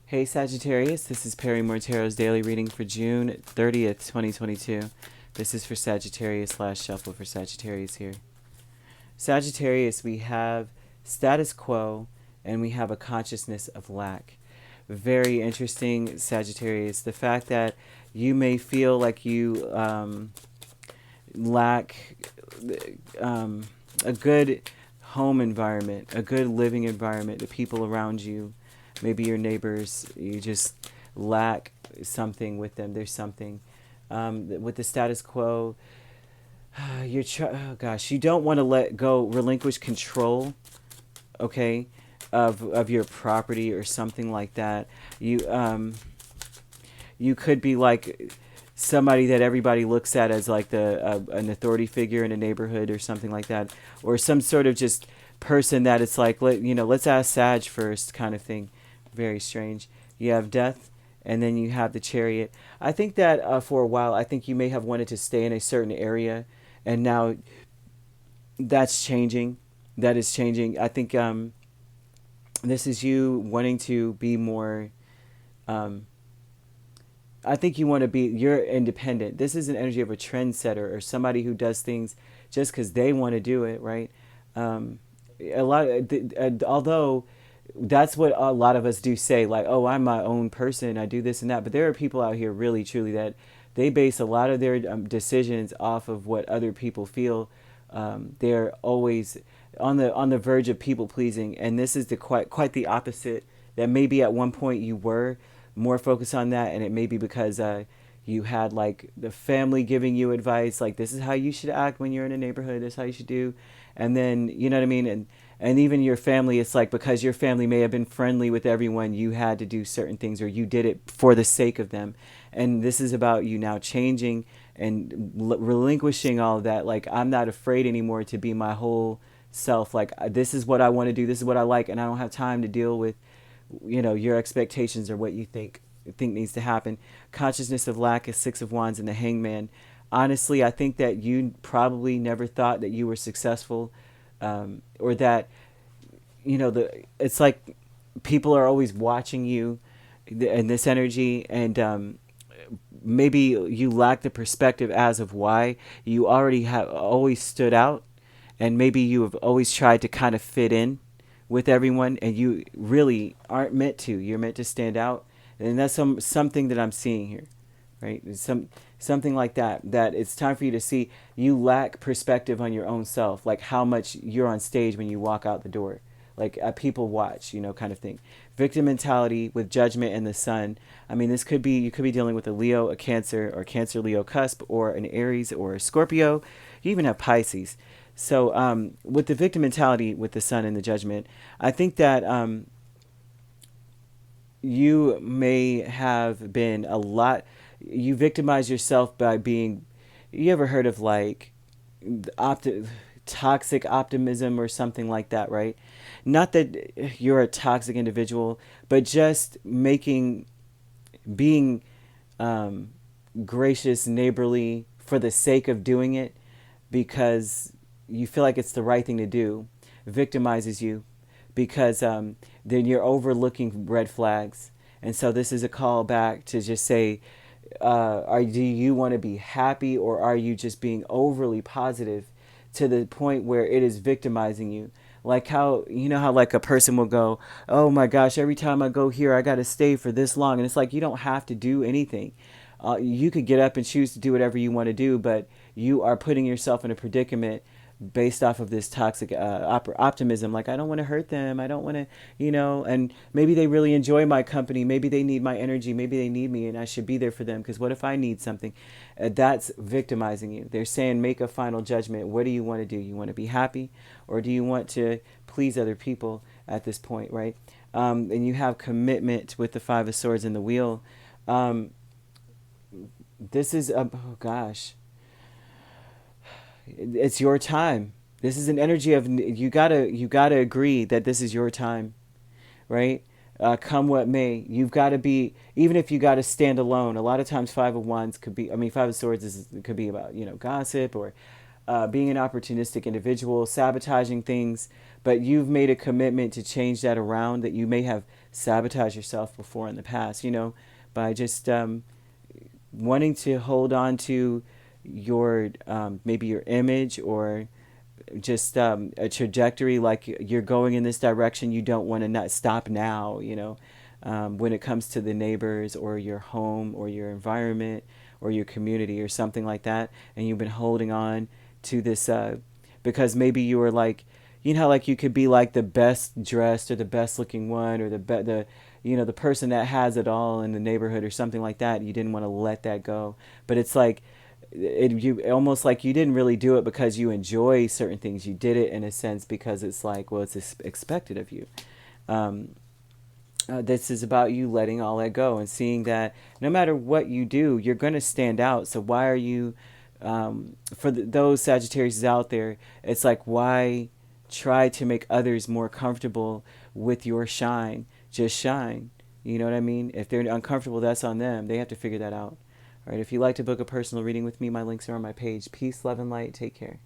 Hey Sagittarius, this is Perrymore Tarot's daily reading for June 30th, 2022. This is for Sagittarius / shuffle for Sagittarius here. Sagittarius, we have status quo and we have a consciousness of lack. Very interesting, Sagittarius. The fact that you may feel like you lack a good home environment, a good living environment, the people around you, maybe your neighbors, you just lack something with them. There's something. With the status quo, oh gosh, you don't want to let go, relinquish control, okay, of your property or something like that. You could be like somebody that everybody looks at as like an authority figure in a neighborhood or something like that, or some sort of just person that it's like, let's ask Sag first kind of thing. Very strange. You have death, and then you have the chariot. I think that for a while, I think you may have wanted to stay in a certain area, and now that's changing. That is changing. I think this is you wanting to be more. I think you want to be. You're independent. This is an energy of a trendsetter or somebody who does things just because they want to do it, right? A lot. Although that's what a lot of us do say, like, oh, I'm my own person, I do this and that, but there are people out here really truly that they base a lot of their decisions off of what other people feel. They're always on the verge of people pleasing, and this is quite the opposite. That maybe at one point you were more focused on that, and it may be because you had like the family giving you advice, like this is how you should act when you're in a neighborhood, this is how you should do, and then you know what I mean, and even your family, it's like because your family may have been friendly with everyone, you had to do certain things, or you did it for the sake of them. And this is about you now changing and relinquishing all of that. Like, I'm not afraid anymore to be my whole self. Like, this is what I want to do, this is what I like, and I don't have time to deal with, your expectations or what you think needs to happen. Consciousness of lack is Six of Wands and the Hangman. Honestly, I think that you probably never thought that you were successful, or that it's like people are always watching you in this energy, and maybe you lack the perspective as of why you already have always stood out, and maybe you have always tried to kind of fit in with everyone, and you really aren't meant to. You're meant to stand out, and that's something that I'm seeing here, right? Something like that it's time for you to see you lack perspective on your own self, like how much you're on stage when you walk out the door, like people watch, kind of thing. Victim mentality with Judgment and the Sun. I mean, you could be dealing with a Leo, a Cancer, or Cancer Leo cusp, or an Aries or a Scorpio. You even have Pisces. So with the victim mentality with the Sun and the Judgment, I think that you may have been you victimize yourself by being, you ever heard of like toxic optimism or something like that, right? Not that you're a toxic individual, but just being gracious, neighborly for the sake of doing it because you feel like it's the right thing to do, victimizes you because then you're overlooking red flags. And so this is a call back to just say, do you want to be happy, or are you just being overly positive to the point where it is victimizing you? Like how like a person will go, oh my gosh, every time I go here I got to stay for this long, and it's like you don't have to do anything. You could get up and choose to do whatever you want to do, but you are putting yourself in a predicament based off of this toxic optimism. Like, I don't want to hurt them, I don't want to, and maybe they really enjoy my company, maybe they need my energy, maybe they need me, and I should be there for them, because what if I need something? That's victimizing you. They're saying, make a final judgment. What do you want to do? You want to be happy, or do you want to please other people at this point, right? And you have commitment with the Five of Swords and the Wheel. This is oh gosh, it's your time. This is an energy of you gotta agree that this is your time, right? Come what may, you've got to be, even if you got to stand alone. A lot of times, Five of Wands could be, Five of Swords could be about gossip, or being an opportunistic individual, sabotaging things. But you've made a commitment to change that around. That you may have sabotage yourself before in the past, by just wanting to hold on to your maybe your image, or just a trajectory, like you're going in this direction. You don't want to not stop now, when it comes to the neighbors or your home or your environment or your community or something like that. And you've been holding on to this because maybe you were like, how like you could be like the best dressed or the best looking one, or the person that has it all in the neighborhood or something like that. You didn't want to let that go. But it's like you almost like you didn't really do it because you enjoy certain things. You did it in a sense because it's like, well, it's expected of you. This is about you letting all that go and seeing that no matter what you do, you're going to stand out. So why are you, those Sagittarius out there, it's like, why try to make others more comfortable with your shine? Just shine. You know what I mean? If they're uncomfortable, that's on them. They have to figure that out. All right. If you'd like to book a personal reading with me, my links are on my page. Peace, love, and light. Take care.